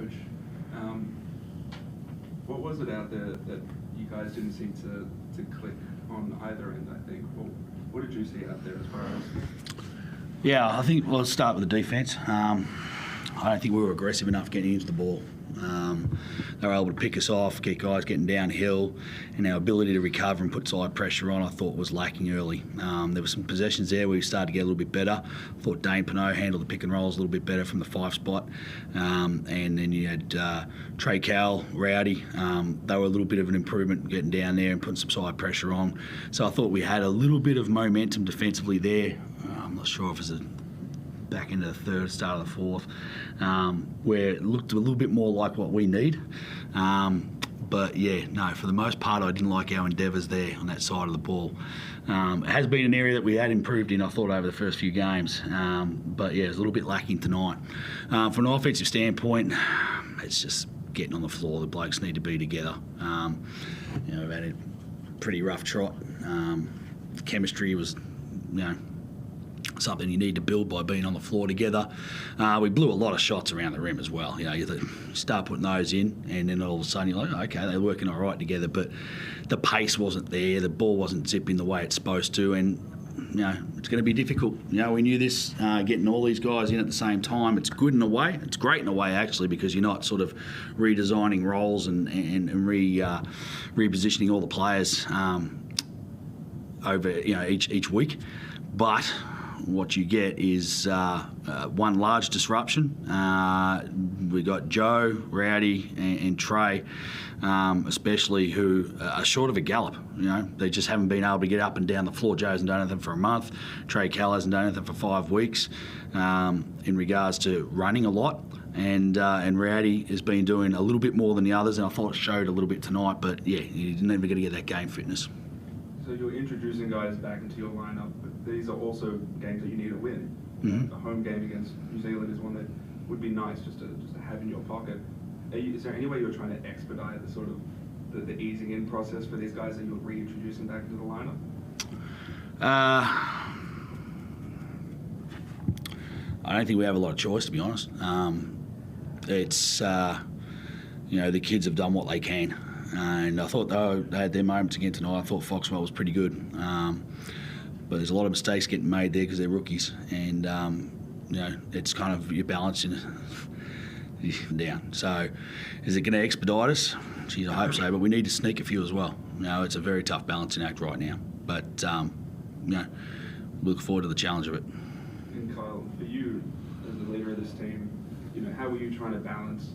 coach. What was it out there that you guys didn't seem to click on either end, I think? What did you see out there as far as... Yeah, I think we'll start with the defence. I don't think we were aggressive enough getting into the ball. They were able to pick us off, get guys getting downhill, and our ability to recover and put side pressure on, I thought, was lacking early. There were some possessions there where we started to get a little bit better. I thought Dane Pinot handled the pick and rolls a little bit better from the 5 spot. And then you had Trey Cowell, Rowdy. They were a little bit of an improvement getting down there and putting some side pressure on. So I thought we had a little bit of momentum defensively there. I'm not sure if it's a back into the third, start of the fourth, where it looked a little bit more like what we need. But yeah, no, for the most part, I didn't like our endeavours there on that side of the ball. It has been an area that we had improved in, I thought, over the first few games. But yeah, it was a little bit lacking tonight. From an offensive standpoint, it's just getting on the floor. The blokes need to be together. We've had a pretty rough trot. Chemistry was, something you need to build by being on the floor together. We blew a lot of shots around the rim as well. You start putting those in, and then all of a sudden you're like, okay, they're working all right together, but the pace wasn't there, the ball wasn't zipping the way it's supposed to, and it's going to be difficult. We knew this, getting all these guys in at the same time. It's good in a way. It's great in a way, actually, because you're not sort of redesigning roles and repositioning all the players over each week. But what you get is one large disruption. We got Joe, Rowdy, and Trey, especially, who are short of a gallop. They just haven't been able to get up and down the floor. Joe hasn't done anything for a month. Trey Cal hasn't done anything for 5 weeks in regards to running a lot. And Rowdy has been doing a little bit more than the others, and I thought it showed a little bit tonight. But yeah, you're never going to get that game fitness. So you're introducing guys back into your lineup, but these are also games that you need to win. Mm-hmm. A home game against New Zealand is one that would be nice just to have in your pocket. Is there any way you're trying to expedite the sort of the easing in process for these guys that you're reintroducing back into the lineup? I don't think we have a lot of choice, to be honest. It's the kids have done what they can. And I thought they had their moments again tonight. I thought Foxwell was pretty good. But there's a lot of mistakes getting made there because they're rookies. And, it's kind of you're balancing down. So is it going to expedite us? Geez, I hope so. But we need to sneak a few as well. It's a very tough balancing act right now. But, look forward to the challenge of it. And Kyle, for you as the leader of this team, how were you trying to balance,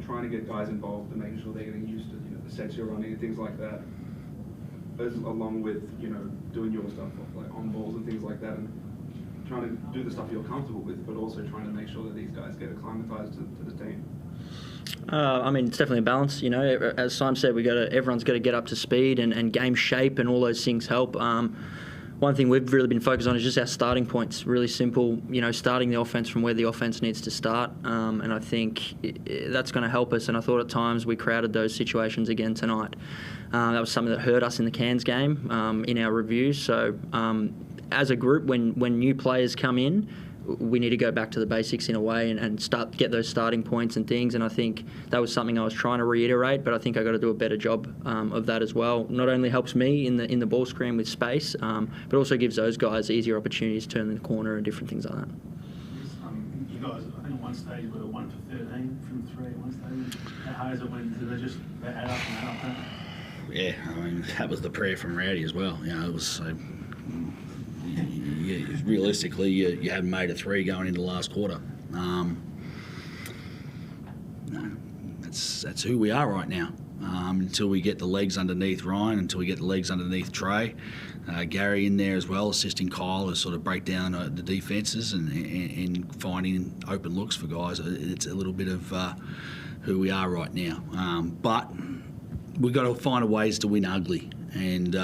trying to get guys involved and making sure they're getting used to, the sets you're running and things like that, along with, doing your stuff, like on balls and things like that, and trying to do the stuff you're comfortable with, but also trying to make sure that these guys get acclimatized to the team? It's definitely a balance. As Simon said, everyone's got to get up to speed and game shape, and all those things help. One thing we've really been focused on is just our starting points. Really simple, starting the offense from where the offense needs to start. And I think that's going to help us. And I thought at times we crowded those situations again tonight. That was something that hurt us in the Cairns game in our reviews. So as a group, when new players come in, we need to go back to the basics in a way and get those starting points and things. And I think that was something I was trying to reiterate, but I think I got to do a better job of that as well. Not only helps me in the ball screen with space, but also gives those guys easier opportunities to turn the corner and different things like that. You guys, I think at one stage were 1 for 13 from 3 at one stage. How high is it when they add up and add up? Yeah, that was the prayer from Rowdy as well. It was realistically, you haven't made a 3 going into the last quarter. That's who we are right now. Until we get the legs underneath Ryan, until we get the legs underneath Trey, Gary in there as well, assisting Kyle to sort of break down the defences and finding open looks for guys. It's a little bit of who we are right now. But we've got to find ways to win ugly. And,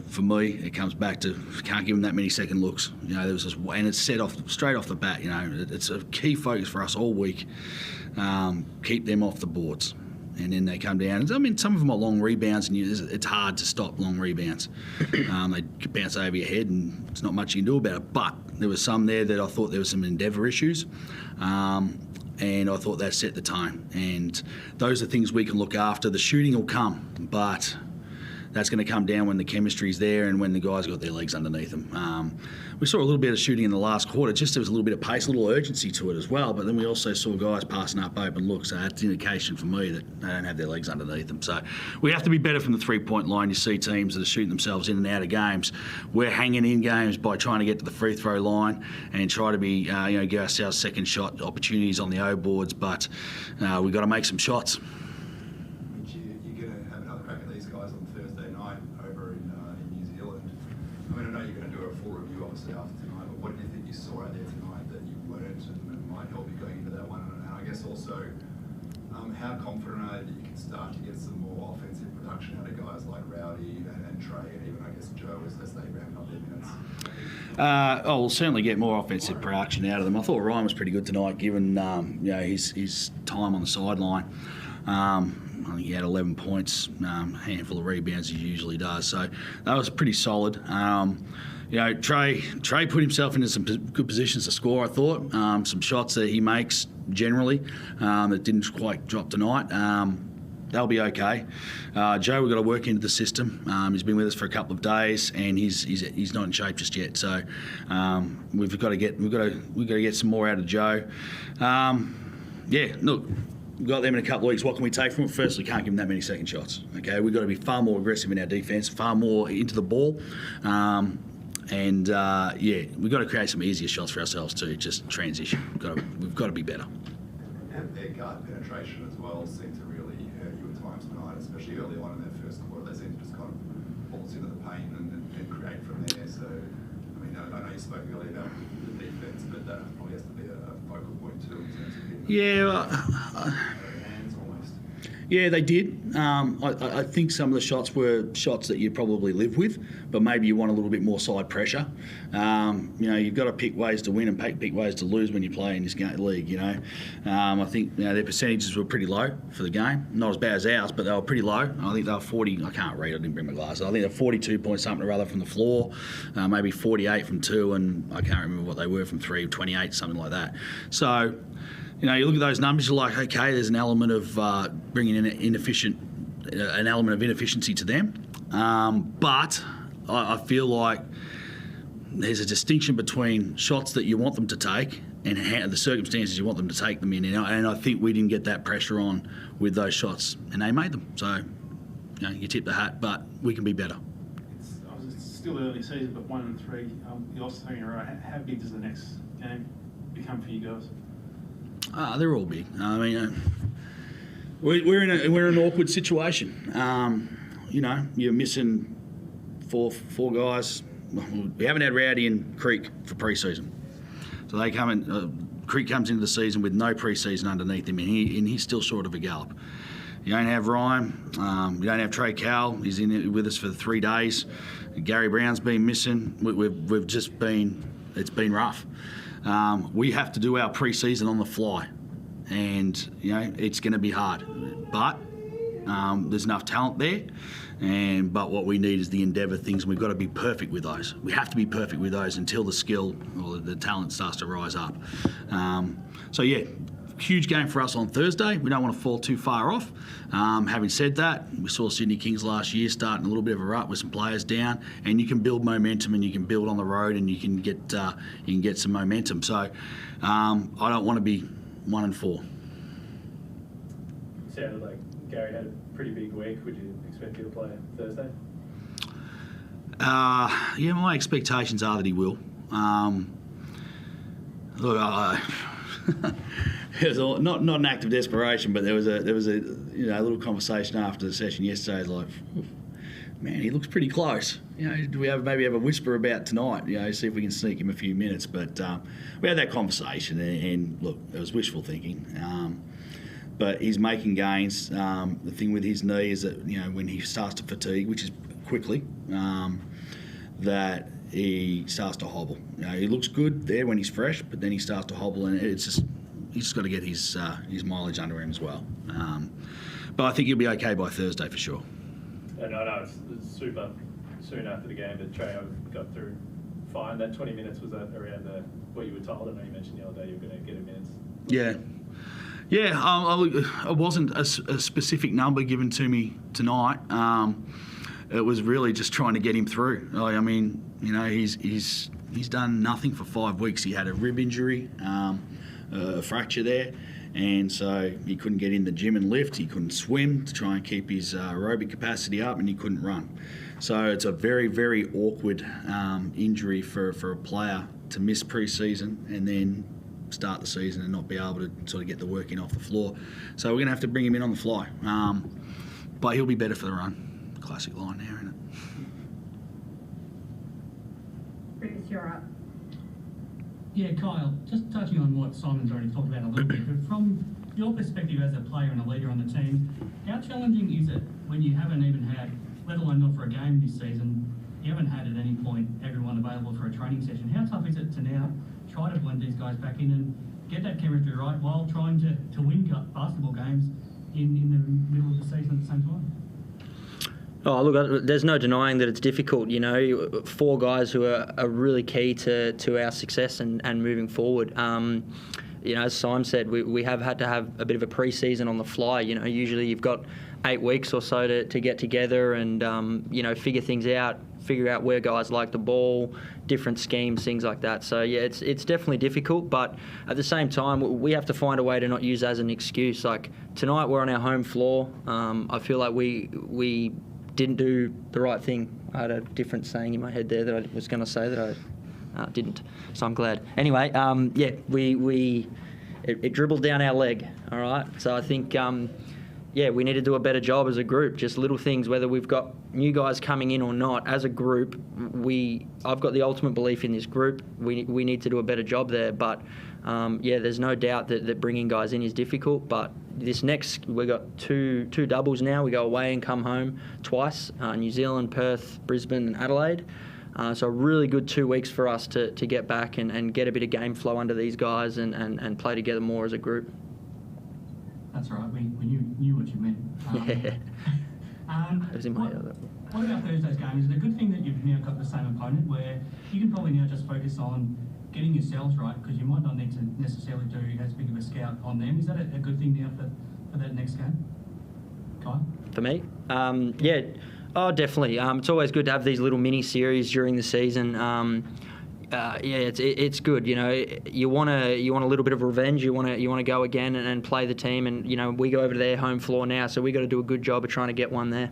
for me, it comes back to can't give them that many second looks. There was this, and it's set off straight off the bat. It's a key focus for us all week. Keep them off the boards. And then they come down. Some of them are long rebounds, and it's hard to stop long rebounds. They bounce over your head, and there's not much you can do about it. But there was some there that I thought there were some endeavour issues. and I thought that set the tone. And those are things we can look after. The shooting will come, but that's going to come down when the chemistry's there and when the guys got their legs underneath them. We saw a little bit of shooting in the last quarter. Just there was a little bit of pace, a little urgency to it as well. But then we also saw guys passing up open looks. So that's an indication for me that they don't have their legs underneath them. So we have to be better from the three-point line. You see teams that are shooting themselves in and out of games. We're hanging in games by trying to get to the free throw line and try to be, give ourselves second shot opportunities on the O boards. But we've got to make some shots. You're going to have another crack at these guys on Thursday night over in New Zealand. I mean, I know you're going to do a full review obviously after tonight, but what do you think you saw out there tonight that you learned and might help you going into that one? And I guess also, how confident are you that you can start to get some more offensive production out of guys like Rowdy and Trey and even, I guess, Joe as they ramp up their minutes? We'll certainly get more offensive production out of them. I thought Ryan was pretty good tonight, given his time on the sideline. I think he had 11 points, a handful of rebounds as he usually does. So that was pretty solid. Trey put himself into some good positions to score, I thought. Some shots that he makes generally that didn't quite drop tonight. They'll be okay. Joe, we've got to work into the system. He's been with us for a couple of days, and he's not in shape just yet. So we've got to get some more out of Joe. Look, we've got them in a couple of weeks. What can we take from it? Firstly, can't give them that many second shots. Okay, we've got to be far more aggressive in our defence, far more into the ball. We've got to create some easier shots for ourselves too. Just transition. We've got to be better. And their guard penetration as well seemed to really hurt you at times tonight, especially early on in their first quarter. They seemed to just kind of waltz into the paint and create from there. So, I mean, I know you spoke earlier about the defence, but that probably has to be a focal point too in terms of getting hands almost. Yeah, they did. I think some of the shots were shots that you probably live with, but maybe you want a little bit more side pressure. You've got to pick ways to win and pick ways to lose when you play in this league. I think their percentages were pretty low for the game. Not as bad as ours, but they were pretty low. I think they were 40. I can't read. I didn't bring my glasses. I think they're 42 point something or other from the floor, maybe 48 from two, and I can't remember what they were from three, 28, something like that. So. You look at those numbers, you're like, okay, there's an element of bringing in an element of inefficiency to them. But I feel like there's a distinction between shots that you want them to take and the circumstances you want them to take them in. And I think we didn't get that pressure on with those shots, and they made them. So, you tip the hat, but we can be better. It's still early season, but 1-3. You're also saying, how big does the next game become for you guys? They're all big. I mean, we're in an awkward situation. You're missing four guys. We haven't had Rowdy and Creek for pre-season, so they come in. Creek comes into the season with no pre-season underneath him, and he's still short of a gallop. You don't have Ryan. You don't have Trey Cowell. He's in with us for 3 days. Gary Brown's been missing. We've just been. It's been rough. We have to do our pre-season on the fly, and it's going to be hard. But there's enough talent there, but what we need is the endeavour things, and we've got to be perfect with those. We have to be perfect with those until the skill or the talent starts to rise up. Huge game for us on Thursday. We don't want to fall too far off. Having said that, we saw Sydney Kings last year starting a little bit of a rut with some players down, and you can build momentum and you can build on the road and you can get some momentum. So I don't want to be 1-4. Sounded like Gary had a pretty big week. Would you expect you to play Thursday? My expectations are that he will. It was not an act of desperation, but there was a little conversation after the session yesterday. It was like, man, he looks pretty close. Do we maybe have a whisper about tonight? See if we can sneak him a few minutes. But we had that conversation, and look, it was wishful thinking. But he's making gains. The thing with his knee is that when he starts to fatigue, which is quickly, that he starts to hobble. He looks good there when he's fresh, but then he starts to hobble, and he's just got to get his mileage under him as well. But I think he'll be okay by Thursday for sure. And I know it's super soon after the game, but Trey got through fine. That 20 minutes, was that around what you were told? I know you mentioned the other day you were going to get him minutes. Yeah. Yeah, it wasn't a specific number given to me tonight. It was really just trying to get him through. I mean, you know, he's done nothing for 5 weeks. He had a rib injury, a fracture there, and so he couldn't get in the gym and lift. He couldn't swim to try and keep his aerobic capacity up, and he couldn't run. So it's a very, very awkward injury for a player to miss pre-season and then start the season and not be able to sort of get the work in off the floor. So we're going to have to bring him in on the fly. But he'll be better for the run. Classic line there, isn't it? Bruce, you're up. Yeah, Kyle, just touching on what Simon's already talked about a little bit, but from your perspective as a player and a leader on the team, how challenging is it when you haven't even had, let alone not for a game this season, you haven't had at any point everyone available for a training session? How tough is it to now try to blend these guys back in and get that chemistry right while trying to win basketball games in the middle of the season at the same time? Oh, look, there's no denying that it's difficult. You know, 4 guys who are really key to our success and moving forward. You know, as Simon said, we have had to have a bit of a pre-season on the fly. You know, usually you've got 8 weeks or so to get together and, you know, figure out where guys like the ball, different schemes, things like that. So, yeah, it's definitely difficult, but at the same time, we have to find a way to not use it as an excuse. Like, tonight we're on our home floor. I feel like we didn't do the right thing. I had a different saying in my head there that I was going to say that I didn't, so I'm glad. Anyway, yeah, it dribbled down our leg, all right? So I think, yeah, we need to do a better job as a group, just little things, whether we've got new guys coming in or not. As a group, I've got the ultimate belief in this group. We need to do a better job there, but yeah, there's no doubt that bringing guys in is difficult, but this next, we've got two doubles now. We go away and come home twice, New Zealand, Perth, Brisbane and Adelaide. So a really good 2 weeks for us to get back and get a bit of game flow under these guys and play together more as a group. That's right, we knew what you meant. It was in my head. What about Thursday's game? Is it a good thing that you've now got the same opponent where you can probably now just focus on getting yourselves right, because you might not need to necessarily do as big of a scout on them? Is that a good thing now for that next game, Kyle? For me? Yeah. Oh, definitely. It's always good to have these little mini series during the season. Yeah, it's good. You know, you want a little bit of revenge. You want to go again and play the team. And you know, we go over to their home floor now, so we got to do a good job of trying to get one there.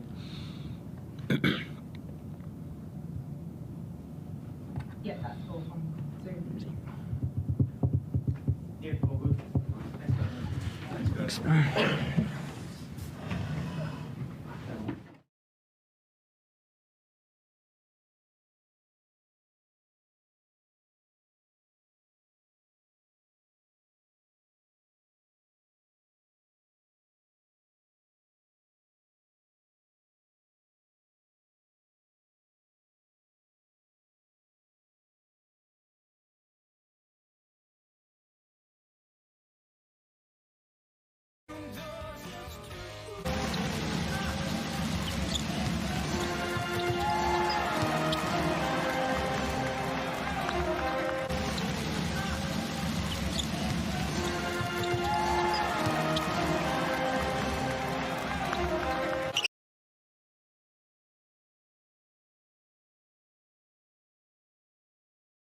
Yeah, that's all from Zoom. Yeah, all good. Thanks, guys. Thanks, guys.